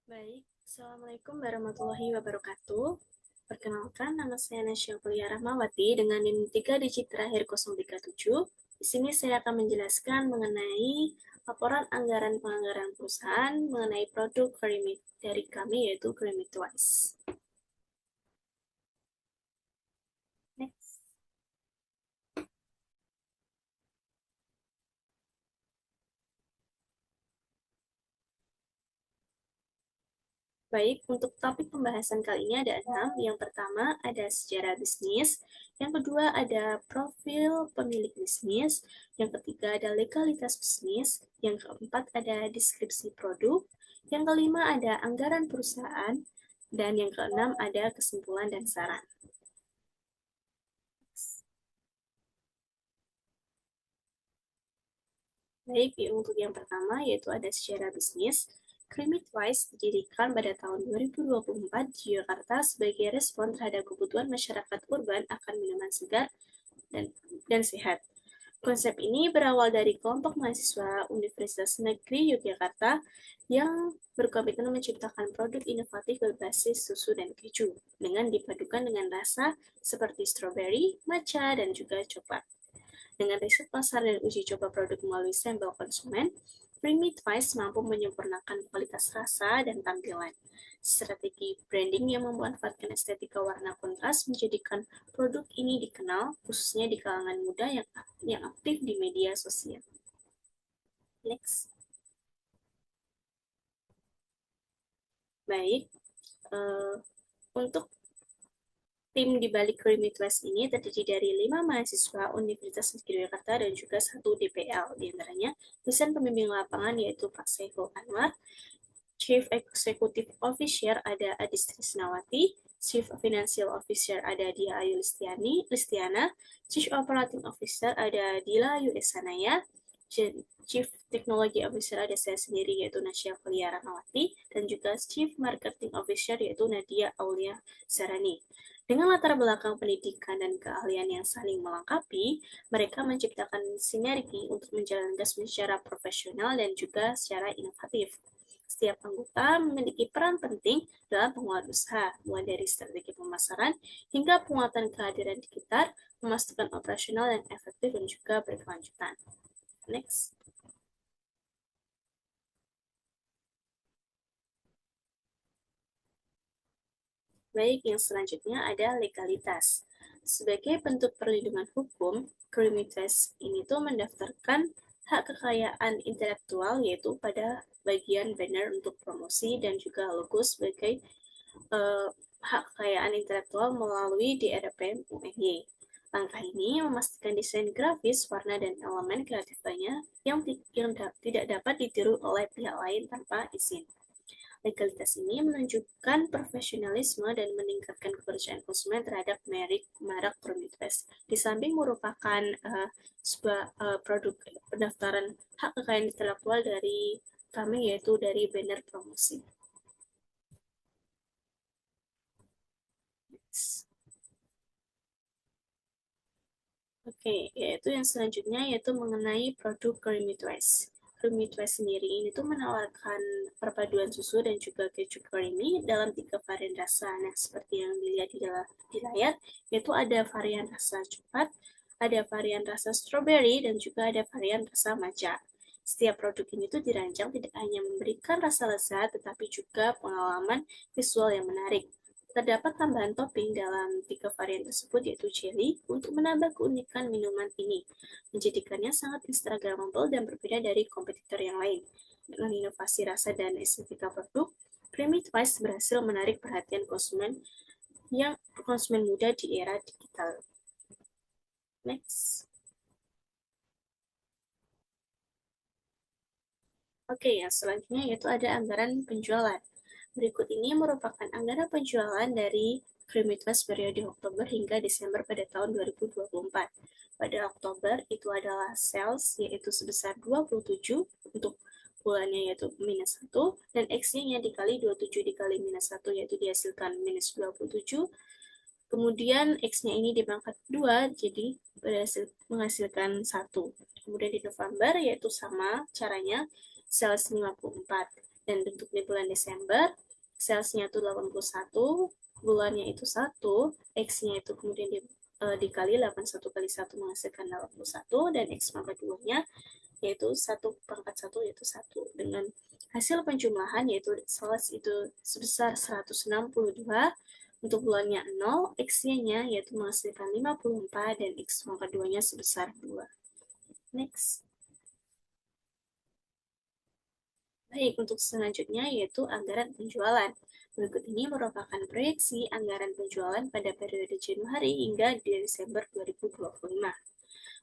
Baik, Assalamualaikum warahmatullahi wabarakatuh. Perkenalkan, nama saya Nasya Kuliah Rahmawati dengan NIM 3 digit terakhir 037. Di sini saya akan menjelaskan mengenai laporan anggaran penganggaran perusahaan mengenai produk Credit dari kami, yaitu Credit Wise. Next. Baik, untuk topik pembahasan kali ini ada 6. Yang pertama ada sejarah bisnis, yang kedua ada profil pemilik bisnis, yang ketiga ada legalitas bisnis, yang keempat ada deskripsi produk, yang kelima ada anggaran perusahaan, dan yang keenam ada kesimpulan dan saran. Baik, untuk yang pertama yaitu ada sejarah bisnis. Creditwise didirikan pada tahun 2024 di Jakarta sebagai respon terhadap kebutuhan masyarakat urban akan minuman segar dan sehat. Konsep ini berawal dari kelompok mahasiswa Universitas Negeri Yogyakarta yang berkomitmen menciptakan produk inovatif berbasis susu dan keju dengan dipadukan dengan rasa seperti strawberry, matcha, dan juga coklat. Dengan riset pasar dan uji coba produk melalui sampel konsumen, Creamy Twice mampu menyempurnakan kualitas rasa dan tampilan. Strategi branding yang memanfaatkan estetika warna kontras menjadikan produk ini dikenal khususnya di kalangan muda yang aktif di media sosial. Next. Baik, untuk tim di balik Creamy Twice ini terdiri dari 5 mahasiswa Universitas Negeri Jakarta dan juga 1 DPL, diantaranya dosen pembimbing lapangan yaitu Pak Saiful Anwar, Chief Executive Officer ada Adis Trisnawati, Chief Financial Officer ada Dia Ayu Listiana, Chief Operating Officer ada Dila Yudesanaya, Chief Technology Officer ada saya sendiri yaitu Nasya Kuliah Rahmawati, dan juga Chief Marketing Officer yaitu Nadia Aulia Sarani. Dengan latar belakang pendidikan dan keahlian yang saling melengkapi, mereka menciptakan sinergi untuk menjalankan secara profesional dan juga secara inovatif. Setiap anggota memiliki peran penting dalam penguatan usaha, mulai dari strategi pemasaran hingga penguatan kehadiran digital, memastikan operasional yang efektif dan juga berkelanjutan. Next. Baik, yang selanjutnya ada legalitas. Sebagai bentuk perlindungan hukum, Creamitas ini tuh mendaftarkan hak kekayaan intelektual yaitu pada bagian banner untuk promosi dan juga logo sebagai hak kekayaan intelektual melalui DRPM UNY. Langkah ini memastikan desain grafis, warna, dan elemen kreatif lainnya yang tidak dapat ditiru oleh pihak lain tanpa izin. Legalitas ini menunjukkan profesionalisme dan meningkatkan kepercayaan konsumen terhadap merek Prometheus. Di samping merupakan sebuah produk pendaftaran hak kekayaan intelektual dari kami yaitu dari banner promosi. Oke, yaitu yang selanjutnya yaitu mengenai produk Creamy Twice. Creamy Twice sendiri ini tuh menawarkan perpaduan susu dan juga keju creamy dalam 3 varian rasa. Nah, seperti yang dilihat di layar, yaitu ada varian rasa coklat, ada varian rasa strawberry, dan juga ada varian rasa matcha. Setiap produk ini tuh dirancang tidak hanya memberikan rasa lezat, tetapi juga pengalaman visual yang menarik. Terdapat tambahan topping dalam 3 varian tersebut yaitu jelly untuk menambah keunikan minuman ini, menjadikannya sangat instagramable dan berbeda dari kompetitor yang lain. Dengan inovasi rasa dan estetika produk, Creamy Twice berhasil menarik perhatian konsumen muda di era digital. Next. Oke, yang selanjutnya yaitu ada anggaran penjualan. Berikut ini merupakan anggaran penjualan dari Creamitas periode Oktober hingga Desember pada tahun 2024. Pada Oktober itu adalah sales yaitu sebesar 27 untuk bulannya yaitu minus 1 dan X-nya dikali 27 dikali minus 1 yaitu dihasilkan minus 27. Kemudian X-nya ini dipangkat 2 jadi menghasilkan 1. Kemudian di November yaitu sama caranya sales 54 Dan untuk di bulan Desember, salesnya itu 81, bulannya itu 1, X-nya itu kemudian dikali 81 kali 1 menghasilkan 81, dan X pangkat 2-nya yaitu 1 pangkat 1 yaitu 1. Dengan hasil penjumlahan yaitu sales itu sebesar 162, untuk bulannya 0, X-nya yaitu menghasilkan 54, dan X pangkat 2-nya sebesar 2. Next. Baik, untuk selanjutnya yaitu anggaran penjualan. Berikut ini merupakan proyeksi anggaran penjualan pada periode Januari hingga Desember 2025.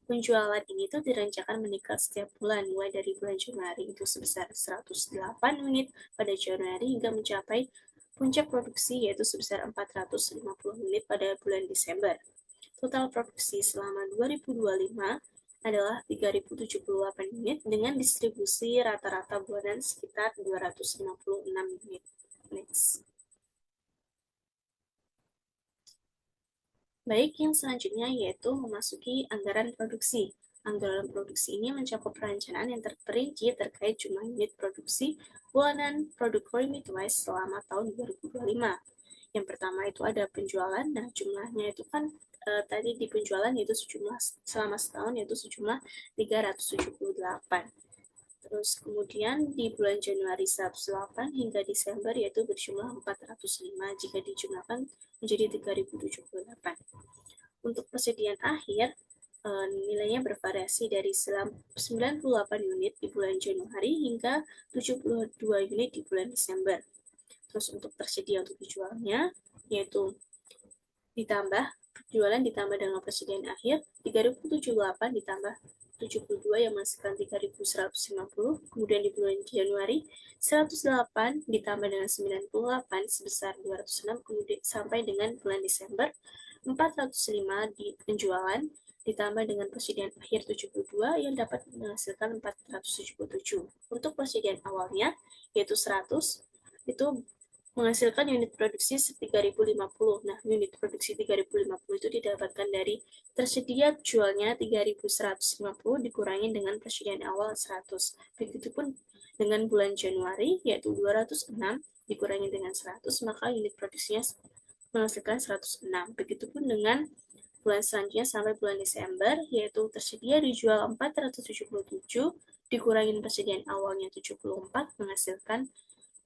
Penjualan ini tuh direncanakan meningkat setiap bulan, mulai dari bulan Januari itu sebesar 108 unit pada Januari hingga mencapai puncak produksi yaitu sebesar 450 unit pada bulan Desember. Total produksi selama 2025 adalah 3.078 unit dengan distribusi rata-rata bulanan sekitar 256 unit. Next. Baik, yang selanjutnya yaitu memasuki anggaran produksi. Anggaran produksi ini mencakup perencanaan yang terperinci terkait jumlah unit produksi bulanan produk Remit Wise selama tahun 2025. Yang pertama itu ada penjualan, nah jumlahnya itu kan tadi di penjualan yaitu sejumlah selama setahun yaitu sejumlah 378. Terus kemudian di bulan Januari 108 hingga Desember yaitu berjumlah 405 jika dijumlahkan menjadi 3.078. Untuk persediaan akhir nilainya bervariasi dari 98 unit di bulan Januari hingga 72 unit di bulan Desember. Terus untuk tersedia untuk dijualnya yaitu ditambah penjualan ditambah dengan persediaan akhir 3.078 ditambah 72 yang menghasilkan 3.150, kemudian di bulan Januari 108 ditambah dengan 98 sebesar 206, kemudian sampai dengan bulan Desember 405 di penjualan ditambah dengan persediaan akhir 72 yang dapat menghasilkan 477. Untuk persediaan awalnya yaitu 100 itu menghasilkan unit produksi 3050. Nah, unit produksi 3050 itu didapatkan dari tersedia jualnya 3150 dikurangi dengan persediaan awal 100. Begitupun dengan bulan Januari yaitu 206 dikurangi dengan 100, maka unit produksinya menghasilkan 106. Begitupun dengan bulan selanjutnya sampai bulan Desember yaitu tersedia dijual 477 dikurangi persediaan awalnya 74 menghasilkan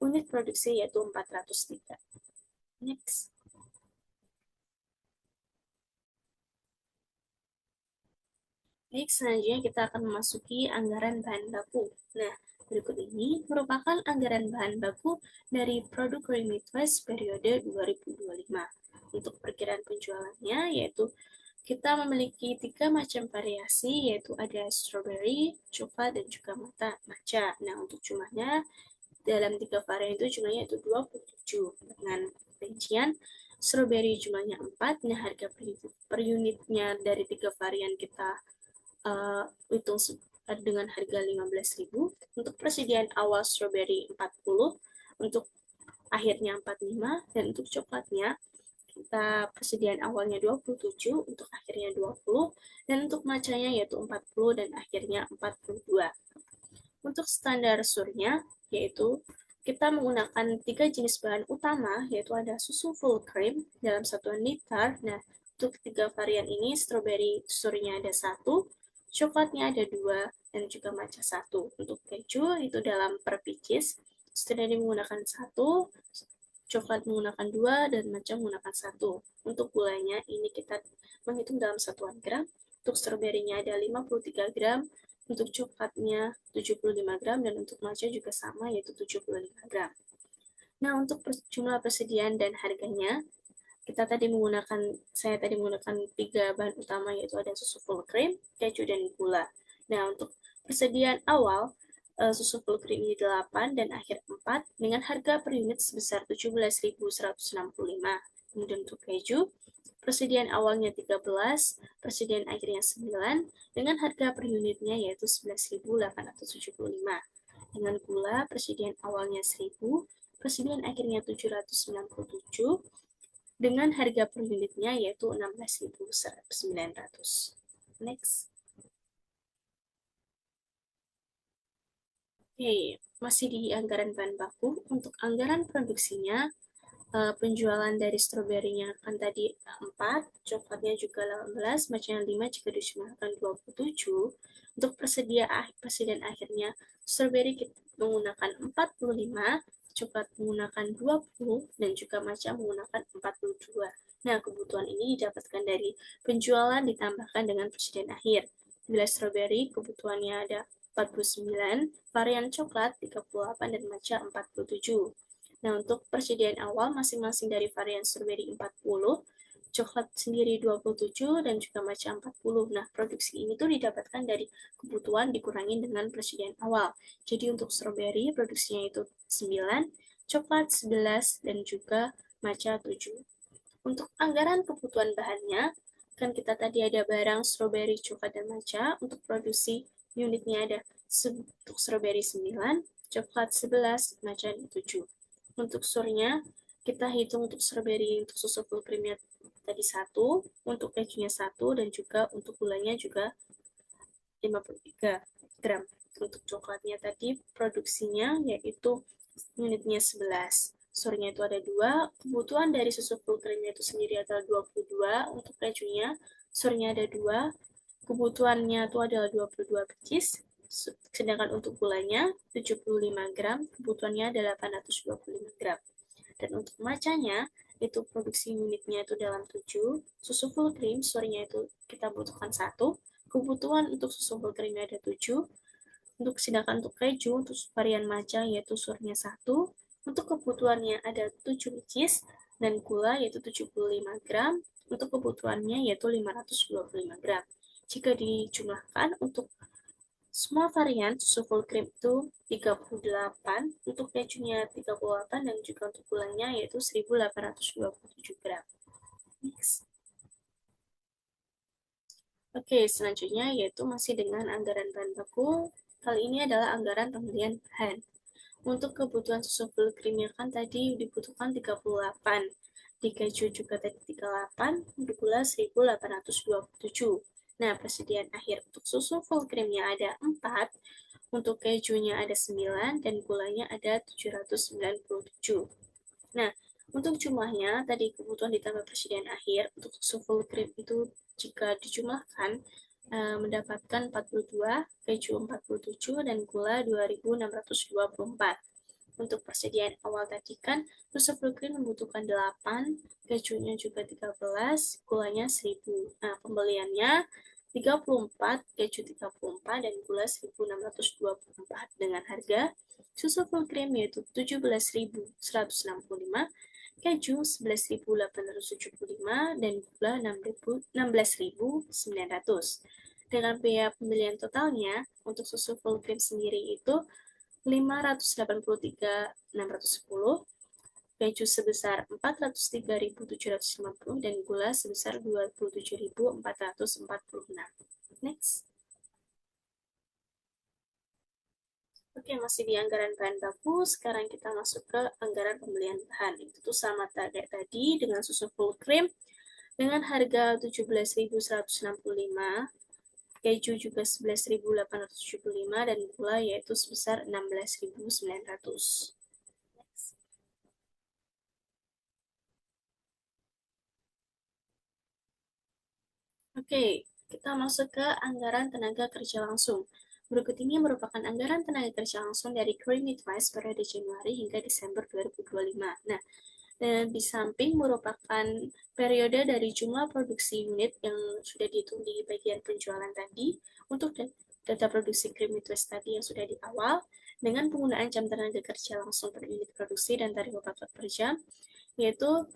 unit produksi yaitu 403. Next. Baik, selanjutnya kita akan memasuki anggaran bahan baku. Nah, berikut ini merupakan anggaran bahan baku dari produk Remit Wise periode 2025. Untuk perkiraan penjualannya yaitu kita memiliki 3 macam variasi yaitu ada strawberry, coklat, dan juga matcha. Nah, untuk jumlahnya dalam 3 varian itu jumlahnya itu 27 dengan rincian strawberry jumlahnya 4. Nah, harga per unitnya dari 3 varian kita hitung dengan harga 15.000. Untuk persediaan awal strawberry 40, untuk akhirnya 45, dan untuk coklatnya kita persediaan awalnya 27, untuk akhirnya 20, dan untuk matchanya yaitu 40 dan akhirnya 42. Untuk standar surnya yaitu kita menggunakan 3 jenis bahan utama yaitu ada susu full cream dalam satuan liter. Nah, untuk 3 varian ini strawberry surnya ada 1, coklatnya ada 2, dan juga matcha 1. Untuk keju itu dalam per pieces strawberry menggunakan 1, coklat menggunakan 2, dan matcha menggunakan 1. Untuk gulanya ini kita menghitung dalam satuan gram. Untuk strawberry-nya ada 53 gram, untuk coklatnya 75 gram, dan untuk matcha juga sama yaitu 75 gram. Nah, untuk jumlah persediaan dan harganya, saya tadi menggunakan 3 bahan utama yaitu ada susu full cream, keju, dan gula. Nah, untuk persediaan awal susu full cream ini 8 dan akhir 4 dengan harga per unit sebesar 17.165. Kemudian untuk keju, persediaan awalnya 13, persediaan akhirnya 9 dengan harga per unitnya yaitu 11.875. Dengan gula, persediaan awalnya 1.000, persediaan akhirnya 797 dengan harga per unitnya yaitu 16.900. Next. Oke, masih di anggaran bahan baku. Untuk anggaran produksinya, penjualan dari stroberinya kan tadi 4, coklatnya juga 18, matchanya 5 jika dijumlahkan 27. Untuk persediaan akhirnya, stroberi kita menggunakan 45, coklat menggunakan 20, dan juga matcha menggunakan 42. Nah, kebutuhan ini didapatkan dari penjualan ditambahkan dengan persediaan akhir. Bila stroberi, kebutuhannya ada 49, varian coklat 38, dan matcha 47. Nah, untuk persediaan awal masing-masing dari varian strawberry 40, coklat sendiri 27, dan juga matcha 40. Nah, produksi ini tuh didapatkan dari kebutuhan dikurangi dengan persediaan awal. Jadi untuk strawberry produksinya itu 9, coklat 11, dan juga matcha 7. Untuk anggaran kebutuhan bahannya, kan kita tadi ada barang strawberry, coklat, dan matcha. Untuk produksi unitnya ada untuk strawberry 9, coklat 11, matcha 7. Untuk surnya, kita hitung untuk strawberry untuk susu full creamnya tadi 1, untuk kejunya 1, dan juga untuk gulanya juga 53 gram. Untuk coklatnya tadi produksinya yaitu unitnya 11. Surnya itu ada 2, kebutuhan dari susu full creamnya itu sendiri adalah 22, untuk kejunya surnya ada 2, kebutuhannya itu adalah 22 biji, sedangkan untuk gulanya 75 gram, kebutuhannya adalah 825 gram. Dan untuk macanya, itu produksi unitnya itu dalam 7, susu full cream, sorenya itu kita butuhkan 1, kebutuhan untuk susu full creamnya ada 7, untuk sedangkan untuk keju, untuk varian matcha yaitu surnya 1, untuk kebutuhannya ada 7 biji, dan gula yaitu 75 gram, untuk kebutuhannya yaitu 525 gram. Jika dijumlahkan untuk semua varian susu full cream itu 38, untuk kejunya 38, dan juga untuk gulanya yaitu 1827 gram. Next. Oke, selanjutnya yaitu masih dengan anggaran bahan baku. Kali ini adalah anggaran pembelian bahan. Untuk kebutuhan susu full creamnya kan tadi dibutuhkan 38, di keju juga tadi 38, di gula 1827. Nah, persediaan akhir untuk susu full creamnya ada 4, untuk kejunya ada 9, dan gulanya ada 797. Nah, untuk jumlahnya, tadi kebutuhan ditambah persediaan akhir, untuk susu full cream itu jika dijumlahkan, mendapatkan 42, keju 47, dan gula 2624. Untuk persediaan awal tadi kan, susu full cream membutuhkan 8, kejunya juga 13, gulanya 1000. Nah, pembeliannya 34, keju 34, dan gula 1624 dengan harga susu full cream yaitu 17.165, keju 11.875, dan gula 16.900. Dengan biaya pembelian totalnya untuk susu full cream sendiri itu 583.610, keju sebesar 403.750, dan gula sebesar 27.446. Next. Oke, masih di anggaran bahan baku, sekarang kita masuk ke anggaran pembelian bahan. Itu tuh sama kayak tadi dengan susu full cream dengan harga 17.165, keju juga 11.875, dan gula yaitu sebesar 16.900. Oke, kita masuk ke anggaran tenaga kerja langsung. Berikut ini merupakan anggaran tenaga kerja langsung dari Cream Midwest periode Januari hingga Desember 2025. Nah, dan di samping merupakan periode dari jumlah produksi unit yang sudah dihitung di bagian penjualan tadi untuk data produksi Cream Midwest tadi yang sudah di awal, dengan penggunaan jam tenaga kerja langsung per unit produksi dan tarif upah per jam, yaitu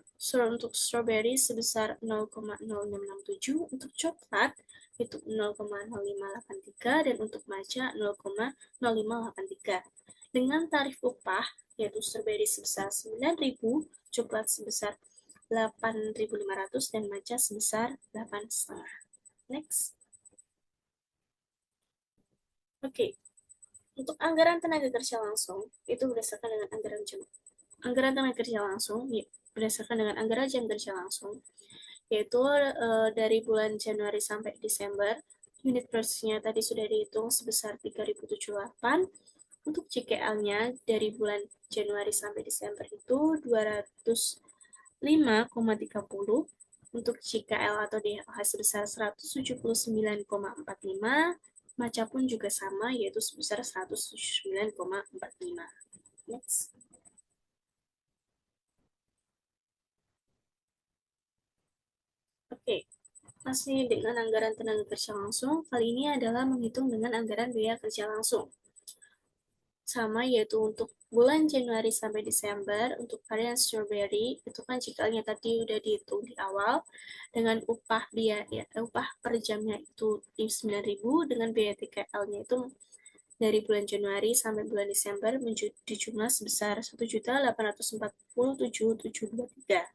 untuk strawberry sebesar 0,0667, untuk coklat itu 0,0583, dan untuk matcha 0,0583. Dengan tarif upah yaitu strawberry sebesar 9.000, coklat sebesar 8.500, dan matcha sebesar 8,5. Next. Oke, untuk anggaran tenaga kerja langsung itu berdasarkan dengan anggaran tenaga kerja langsung ya, berdasarkan dengan anggaran jam kerja langsung, yaitu dari bulan Januari sampai Desember, unit produksinya tadi sudah dihitung sebesar 3.078, Untuk JKL-nya dari bulan Januari sampai Desember itu 205,30. Untuk JKL atau DHH sebesar 179,45. Maca pun juga sama, yaitu sebesar 179,45. Next. Oke, masih dengan anggaran tenaga kerja langsung, kali ini adalah menghitung dengan anggaran biaya kerja langsung. Sama, yaitu untuk bulan Januari sampai Desember, untuk varian strawberry, itu kan cikalnya tadi udah dihitung di awal, dengan upah per jamnya itu 9.000, dengan biaya TKL-nya itu dari bulan Januari sampai bulan Desember di jumlah sebesar 1.847.723.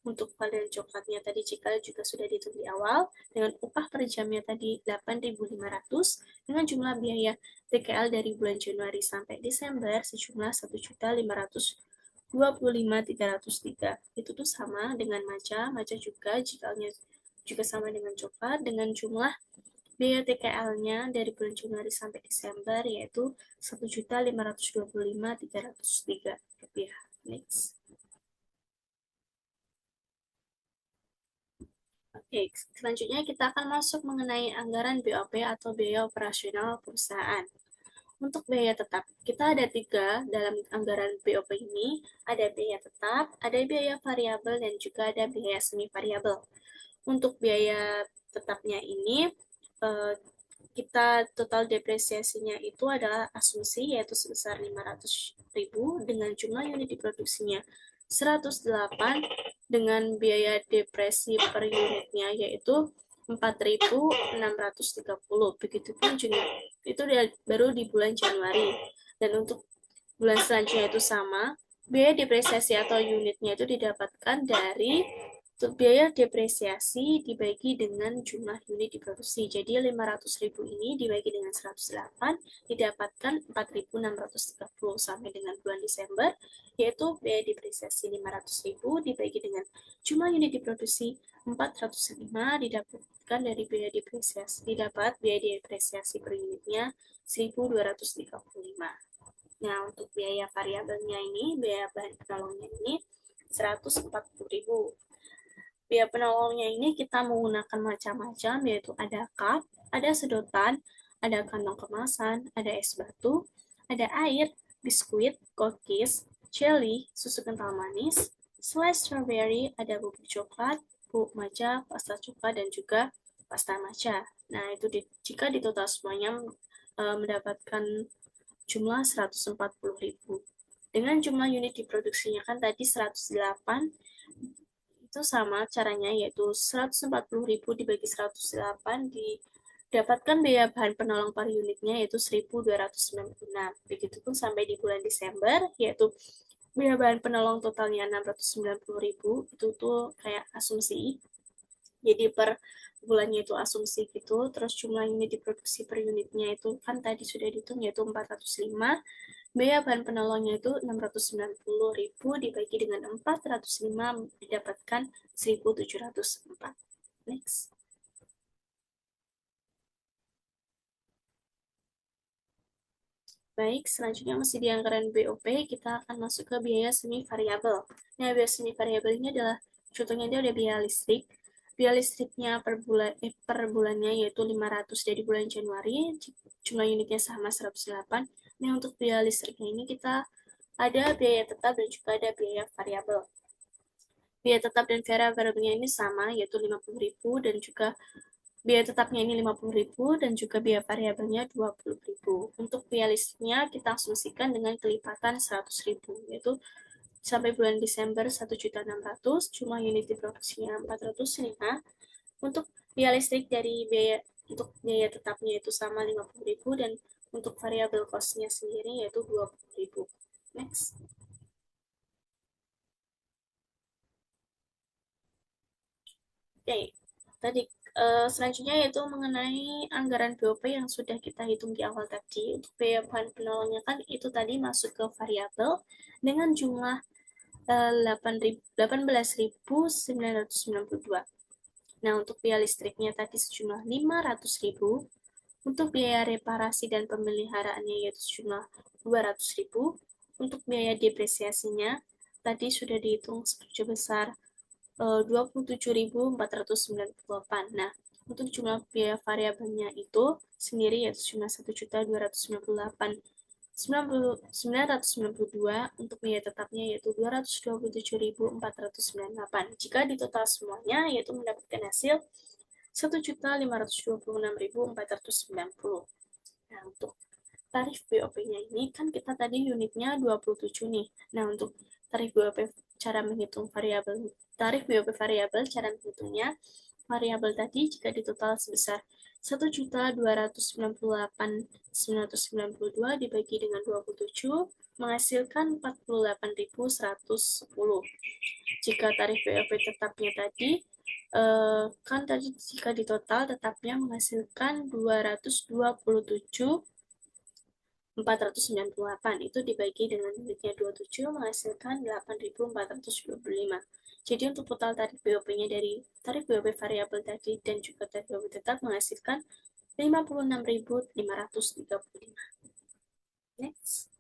Untuk varian coklatnya tadi jika juga sudah dihitung di awal, dengan upah per jamnya tadi 8.500, dengan jumlah biaya TKL dari bulan Januari sampai Desember sejumlah 1.525.303. Itu tuh sama dengan maca juga jikalnya juga sama dengan coklat, dengan jumlah biaya TKL-nya dari bulan Januari sampai Desember yaitu 1.525.303 rupiah. Next. Oke, selanjutnya kita akan masuk mengenai anggaran BOP atau biaya operasional perusahaan. Untuk biaya tetap, kita ada tiga dalam anggaran BOP ini, ada biaya tetap, ada biaya variabel, dan juga ada biaya semi variabel. Untuk biaya tetapnya ini, eh, kita total depresiasinya itu adalah asumsi yaitu sebesar 500.000 dengan jumlah unit diproduksinya 108 dengan biaya depresi per unitnya yaitu 4.630. Begitupun juga itu baru di bulan Januari. Dan untuk bulan selanjutnya itu sama, biaya depresiasi atau unitnya itu didapatkan dari biaya depresiasi dibagi dengan jumlah unit diproduksi. Jadi 500.000 ini dibagi dengan 108 didapatkan 4.630 sampai dengan bulan Desember, yaitu biaya depresiasi 500.000 dibagi dengan jumlah unit diproduksi 405 didapatkan dari biaya depresiasi, didapat biaya depresiasi per unitnya 1.235. Nah, untuk biaya variabelnya ini, biaya bahan penolongnya ini 140.000. Biaya penolongnya ini kita menggunakan macam-macam, yaitu ada cup, ada sedotan, ada kantong kemasan, ada es batu, ada air, biskuit, cookies, jelly, susu kental manis, slice strawberry, ada bubuk coklat, bubuk matcha, pasta coklat, dan juga pasta matcha. Nah, itu jika di total semuanya mendapatkan jumlah 140.000. Dengan jumlah unit diproduksinya kan tadi 108, itu sama caranya yaitu 140.000 dibagi 108 didapatkan biaya bahan penolong per unitnya yaitu 1.296. Begitupun sampai di bulan Desember yaitu biaya bahan penolong totalnya 690.000. Itu tuh kayak asumsi. Jadi per bulannya itu asumsi gitu. Terus jumlah unit diproduksi per unitnya itu kan tadi sudah dihitung yaitu 405. Biaya bahan penolongnya itu 690.000 dibagi dengan 405 didapatkan 1.704. Next. Baik, selanjutnya masih di anggaran BOP, kita akan masuk ke biaya semi variabel. Nah, biaya semi variabel ini adalah contohnya dia ada biaya listrik. Biaya listriknya per bulannya yaitu 500 dari bulan Januari, jumlah unitnya sama 108. Nah, untuk biaya listriknya ini kita ada biaya tetap dan juga ada biaya variabel. Biaya tetap dan variabelnya ini sama, yaitu 50.000 dan juga biaya tetapnya ini 50.000 dan juga biaya variabelnya 20.000. Untuk biaya listriknya kita asumsikan dengan kelipatan 100.000, yaitu sampai bulan Desember 1.600.000, jumlah unit diproduksinya 405. Untuk biaya listrik dari untuk biaya tetapnya itu sama 50.000 dan untuk variabel cost-nya sendiri yaitu 20.000. Next. Oke, tadi selanjutnya yaitu mengenai anggaran BOP yang sudah kita hitung di awal tadi. Untuk biaya bahan penolongnya kan itu tadi masuk ke variabel dengan jumlah 18.992. Nah, untuk biaya listriknya tadi sejumlah 500.000. Untuk biaya reparasi dan pemeliharaannya yaitu sejumlah 200.000. Untuk biaya depresiasinya tadi sudah dihitung sebesar 27.498. Nah, untuk jumlah biaya variabelnya itu sendiri yaitu cuma 1.298.992, untuk biaya tetapnya yaitu 227.498. Jika ditotal semuanya yaitu mendapatkan hasil 1.526.490. Nah, untuk tarif BOP-nya ini kan kita tadi unitnya 27 nih. Nah, untuk tarif BOP cara menghitung variabel tarif BOP variabel cara menghitungnya variabel tadi jika ditotal sebesar 1.298.992 dibagi dengan 27 menghasilkan 48.110. Jika tarif BOP tetapnya tadi kan tadi jika ditotal tetapnya menghasilkan 227 498 itu dibagi dengan unitnya 27 menghasilkan 8.425. Jadi untuk total tarif BOP-nya dari tarif BOP variabel tadi dan juga tarif BOP tetap menghasilkan 56.535. Next.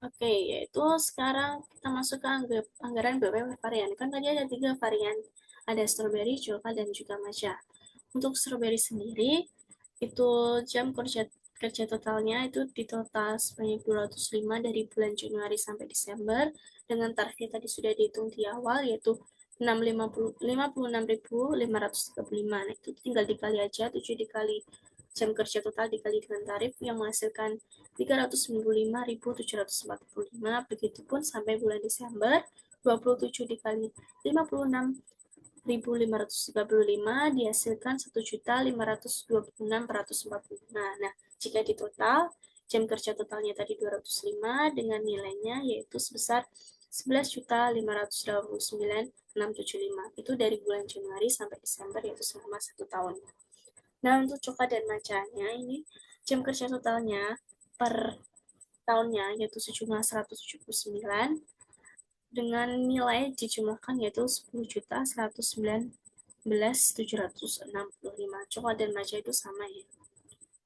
Oke, yaitu sekarang kita masuk ke anggaran BOP varian. Kan tadi ada 3 varian, ada strawberry, coklat, dan juga matcha. Untuk strawberry sendiri, itu jam kerja totalnya itu di total sebanyak 205 dari bulan Januari sampai Desember, dengan tarifnya tadi sudah dihitung di awal, yaitu 56.535. Nah, itu tinggal dikali aja, 7 dikali jam kerja total dikali dengan tarif yang menghasilkan 395.745. Begitupun sampai bulan Desember, 27 dikali 56.535 dihasilkan 1.526.445. Nah, jika di total, jam kerja totalnya tadi 205 dengan nilainya yaitu sebesar 11.589.675. Itu dari bulan Januari sampai Desember, yaitu selama 1 tahun. Nah, untuk coklat dan macanya ini jam kerja totalnya per tahunnya yaitu sejumlah 179 dengan nilai dijumlahkan yaitu 10.109.765. Coklat dan matcha itu sama ya.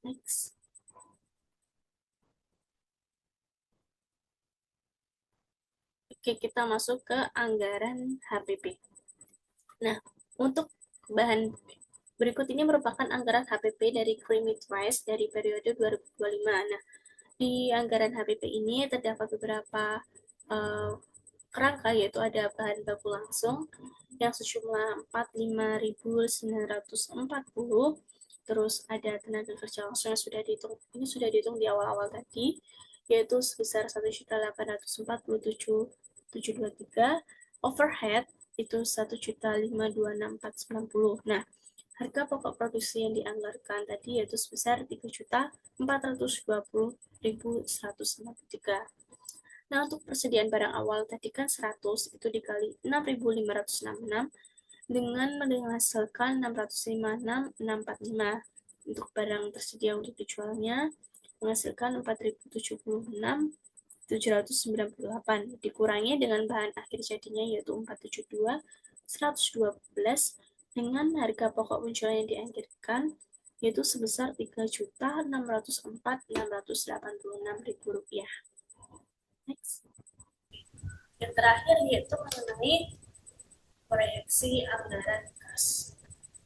Next. Oke, kita masuk ke anggaran HPP. Nah, untuk bahan berikut ini merupakan anggaran HPP dari Creamit-Wise dari periode 2025. Nah, di anggaran HPP ini terdapat beberapa kerangka, yaitu ada bahan baku langsung yang sejumlah 45.940, terus ada tenaga kerja langsung yang sudah dihitung di awal-awal tadi, yaitu sebesar 1.847.723, overhead itu 1.526.490. Nah, harga pokok produksi yang dianggarkan tadi yaitu sebesar 3.420.153. Nah, untuk persediaan barang awal tadi kan 100 itu dikali 6.566 dengan menghasilkan 605.645. Untuk barang tersedia untuk dijualnya menghasilkan 4.076.798 dikurangi dengan bahan akhir jadinya yaitu 472.112 dengan harga pokok penjualan yang dianggarkan yaitu sebesar 3.604.686 rupiah. Next. Yang terakhir yaitu mengenai proyeksi anggaran kas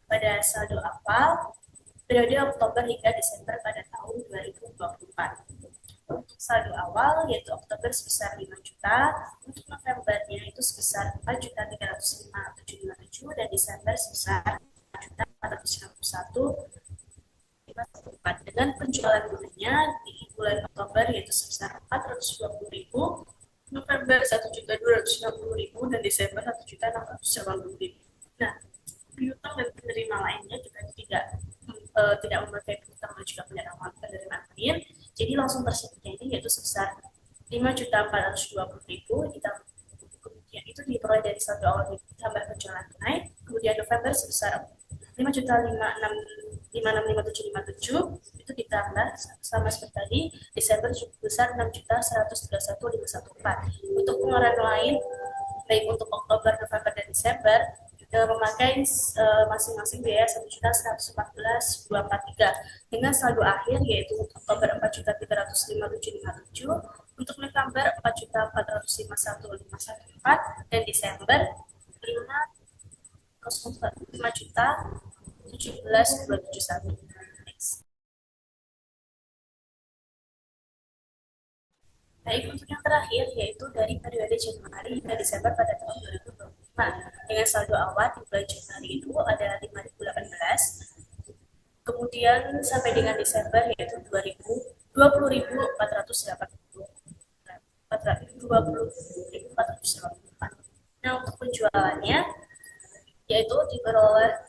pada saldo awal periode Oktober hingga Desember pada tahun 2024. Untuk saldo awal yaitu Oktober sebesar 5 juta, untuk Novembernya itu sebesar 4.305.757 dan Desember sebesar 4.451.514. Dengan penjualan bulannya di bulan Oktober yaitu sebesar 420.000, November 1.250.000 dan Desember 1.680.000. Nah, piutang dan penerima lainnya kita tidak memakai piutang dan juga penerimaan lain, jadi langsung tersedianya yaitu sebesar 5.420.000. Kita kemudian itu diperoleh dari saldo awal ditambah penjualan tunai. Kemudian November sebesar 5.565.757 itu ditambah sama seperti tadi. Desember sebesar 6.131.514. Untuk pengeluaran lain baik untuk Oktober, November, dan Desember memakai masing-masing biaya 1.114.243 dengan saldo akhir yaitu untuk Oktober 4.357.557, untuk November 4.405.1.514, dan Desember 5.17.271. Baik, untuk yang terakhir yaitu dari periode Januari hingga Desember pada tahun 2025 dengan saldo awal di bulan Januari itu adalah 5.018, kemudian sampai dengan Desember yaitu 20.480. Nah, untuk penjualannya yaitu diperoleh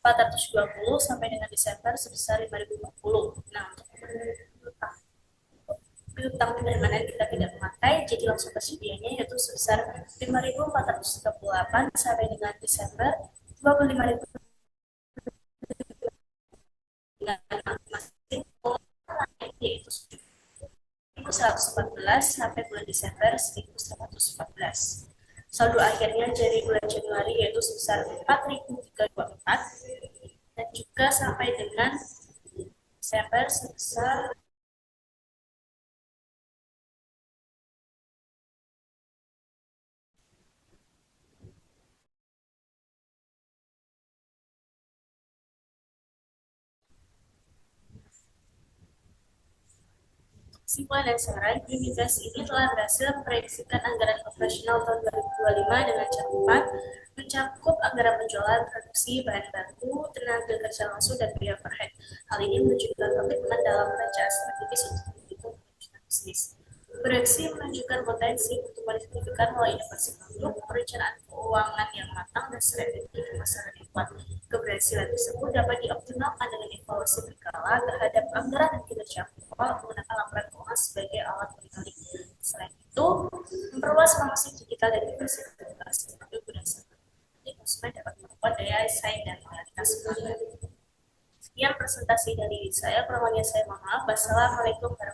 420 sampai dengan Desember sebesar 5.050. Nah, untuk piutang penerimaan kita tidak memakai, jadi langsung tersedianya yaitu sebesar 5.438 sampai dengan Desember 25.000 dengan masing yaitu 1.114 sampai bulan Desember 1.114. Saldo akhirnya dari bulan Januari yaitu sebesar 4.324 dan juga sampai dengan Desember sebesar kesimpulan dan saran, imigrasi ini telah berhasil memprediksikan anggaran operasional tahun 2025 dengan cakupan mencakup anggaran penjualan, produksi, bahan baku, tenaga kerja langsung, dan biaya overhead. Hal ini menunjukkan komitmen dalam perencanaan strategis untuk mendukung bisnis. Proyeksi menunjukkan potensi pertumbuhan signifikan melalui inovasi produk, perencanaan keuangan yang matang, dan strategi pemasaran yang kuat. Keberhasilan tersebut dapat dioptimalkan dengan evaluasi berkala terhadap anggaran dan kinerja awal menggunakan laporan keuangan sebagai alat monitoring. Selain itu, memperluas promosi digital dan diversifikasi produk berdasarkan konsumen dapat memperkuat daya saing dan loyalitas pelanggan. Sekian presentasi dari saya. Kurangnya saya mohon maaf. Wassalamualaikum warahmatullahi wabarakatuh.